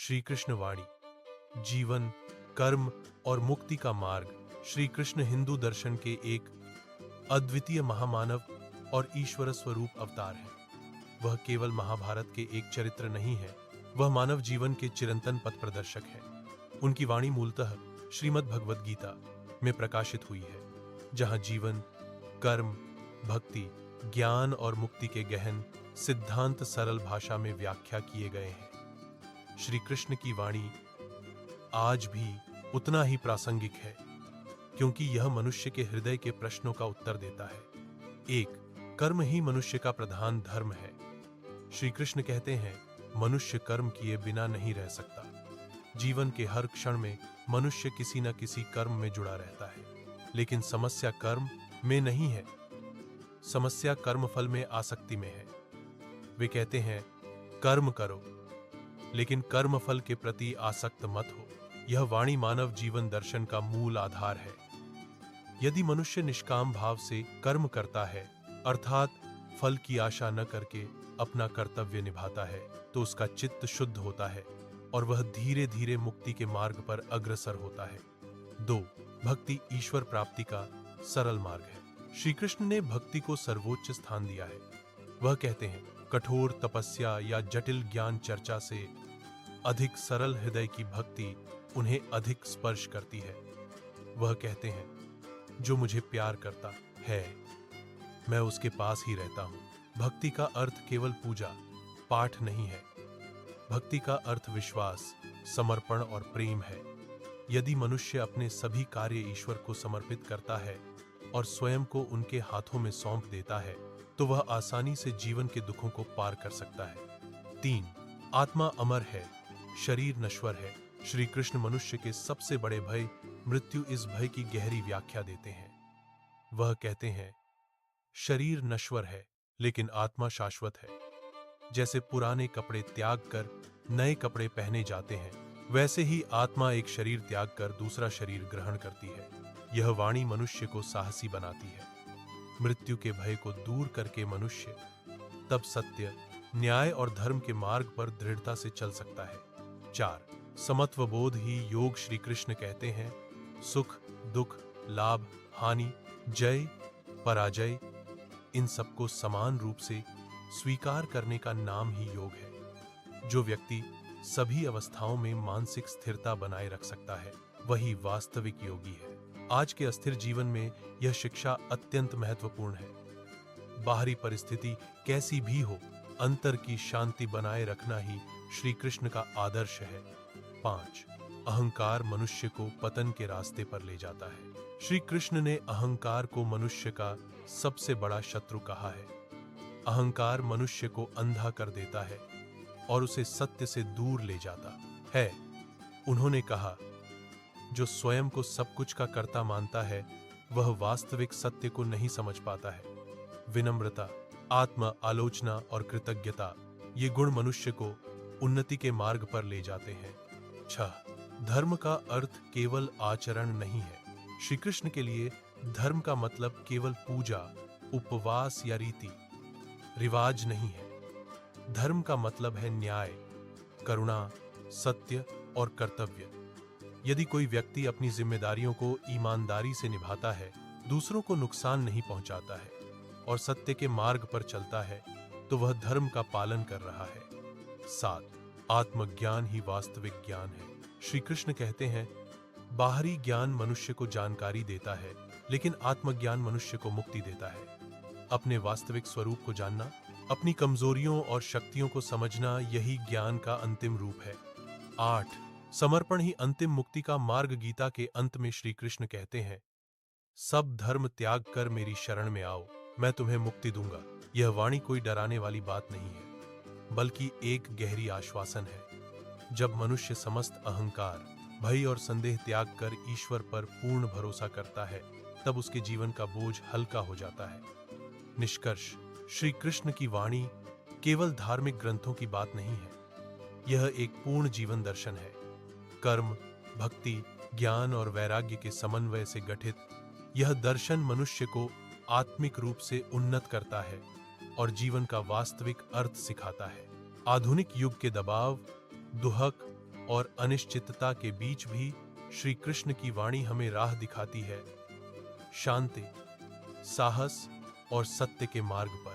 श्री कृष्ण वाणी, जीवन, कर्म और मुक्ति का मार्ग। श्री कृष्ण हिंदू दर्शन के एक अद्वितीय महामानव और ईश्वर स्वरूप अवतार है। वह केवल महाभारत के एक चरित्र नहीं है, वह मानव जीवन के चिरंतन पथ प्रदर्शक है। उनकी वाणी मूलतः श्रीमद् भगवद गीता में प्रकाशित हुई है, जहां जीवन, कर्म, भक्ति, ज्ञान और मुक्ति के गहन सिद्धांत सरल भाषा में व्याख्या किए गए हैं। श्री कृष्ण की वाणी आज भी उतना ही प्रासंगिक है, क्योंकि यह मनुष्य के हृदय के प्रश्नों का उत्तर देता है। 1. कर्म ही मनुष्य का प्रधान धर्म है। श्री कृष्ण कहते हैं, मनुष्य कर्म किए बिना नहीं रह सकता। जीवन के हर क्षण में मनुष्य किसी न किसी कर्म में जुड़ा रहता है, लेकिन समस्या कर्म में नहीं है, समस्या कर्मफल में आसक्ति में है। वे कहते हैं, कर्म करो, लेकिन कर्मफल के प्रति आसक्त मत हो। यह वाणी मानव जीवन दर्शन का मूल आधार है। यदि मनुष्य निष्काम भाव से कर्म करता है, अर्थात फल की आशा न करके अपना कर्तव्य निभाता है, तो उसका चित्त शुद्ध होता है और वह धीरे धीरे मुक्ति के मार्ग पर अग्रसर होता है। 2. भक्ति ईश्वर प्राप्ति का सरल मार्ग है। श्री कृष्ण ने भक्ति को सर्वोच्च स्थान दिया है। वह कहते हैं, कठोर तपस्या या जटिल ज्ञान चर्चा से अधिक सरल हृदय की भक्ति उन्हें अधिक स्पर्श करती है। वह कहते हैं, जो मुझे प्यार करता है, मैं उसके पास ही रहता हूं। भक्ति का अर्थ केवल पूजा पाठ नहीं है। भक्ति का अर्थ विश्वास, समर्पण और प्रेम है। यदि मनुष्य अपने सभी कार्य ईश्वर को समर्पित करता है और स्वयं को उनके हाथों में सौंप देता है, तो वह आसानी से जीवन के दुखों को पार कर सकता है। 3. आत्मा अमर है, शरीर नश्वर है। श्री कृष्ण मनुष्य के सबसे बड़े भय मृत्यु, इस भय की गहरी व्याख्या देते हैं। वह कहते हैं, शरीर नश्वर है, लेकिन आत्मा शाश्वत है। जैसे पुराने कपड़े त्याग कर नए कपड़े पहने जाते हैं, वैसे ही आत्मा एक शरीर त्याग कर दूसरा शरीर ग्रहण करती है। यह वाणी मनुष्य को साहसी बनाती है। मृत्यु के भय को दूर करके मनुष्य तब सत्य, न्याय और धर्म के मार्ग पर दृढ़ता से चल सकता है। 4. समत्व बोध ही योग। श्री कृष्ण कहते हैं, सुख, दुख, लाभ, हानि, जय, पराजय, इन सबको समान रूप से स्वीकार करने का नाम ही योग है। जो व्यक्ति सभी अवस्थाओं में मानसिक स्थिरता बनाए रख सकता है, वही वास्तविक योगी है। आज के अस्थिर जीवन में यह शिक्षा अत्यंत महत्वपूर्ण है। बाहरी परिस्थिति कैसी भी हो, अंतर की शांति बनाए रखना ही श्री कृष्ण का आदर्श है। 5. अहंकार मनुष्य को पतन के रास्ते पर ले जाता है। श्री कृष्ण ने अहंकार को मनुष्य का सबसे बड़ा शत्रु कहा है। अहंकार मनुष्य को अंधा कर देता है और उसे सत्य से दूर ले जाता है। उन्होंने कहा, जो स्वयं को सब कुछ का कर्ता मानता है, वह वास्तविक सत्य को नहीं समझ पाता है। विनम्रता, आत्म आलोचना और कृतज्ञता, ये गुण मनुष्य को उन्नति के मार्ग पर ले जाते हैं। 6. धर्म का अर्थ केवल आचरण नहीं है। श्री कृष्ण के लिए धर्म का मतलब केवल पूजा, उपवास या रीति रिवाज नहीं है। धर्म का मतलब है न्याय, करुणा, सत्य और कर्तव्य। यदि कोई व्यक्ति अपनी जिम्मेदारियों को ईमानदारी से निभाता है, दूसरों को नुकसान नहीं पहुंचाता है और सत्य के मार्ग पर चलता है, तो वह धर्म का पालन कर रहा है। 7. आत्मज्ञान ही वास्तविक ज्ञान है। श्री कृष्ण कहते हैं, बाहरी ज्ञान मनुष्य को जानकारी देता है, लेकिन आत्मज्ञान मनुष्य को मुक्ति देता है। अपने वास्तविक स्वरूप को जानना, अपनी कमजोरियों और शक्तियों को समझना, यही ज्ञान का अंतिम रूप है। 8. समर्पण ही अंतिम मुक्ति का मार्ग। गीता के अंत में श्री कृष्ण कहते हैं, सब धर्म त्याग कर मेरी शरण में आओ, मैं तुम्हें मुक्ति दूंगा। यह वाणी कोई डराने वाली बात नहीं है, बल्कि एक गहरी आश्वासन है। जब मनुष्य समस्त अहंकार, भय और संदेह त्याग कर ईश्वर पर पूर्ण भरोसा करता है, तब उसके जीवन का बोझ हल्का हो जाता है। निष्कर्ष, श्री कृष्ण की वाणी केवल धार्मिक ग्रंथों की बात नहीं है, यह एक पूर्ण जीवन दर्शन है। कर्म, भक्ति, ज्ञान और वैराग्य के समन्वय से गठित यह दर्शन मनुष्य को आत्मिक रूप से उन्नत करता है और जीवन का वास्तविक अर्थ सिखाता है। आधुनिक युग के दबाव, दुहक और अनिश्चितता के बीच भी श्री कृष्ण की वाणी हमें राह दिखाती है, शांति, साहस और सत्य के मार्ग पर।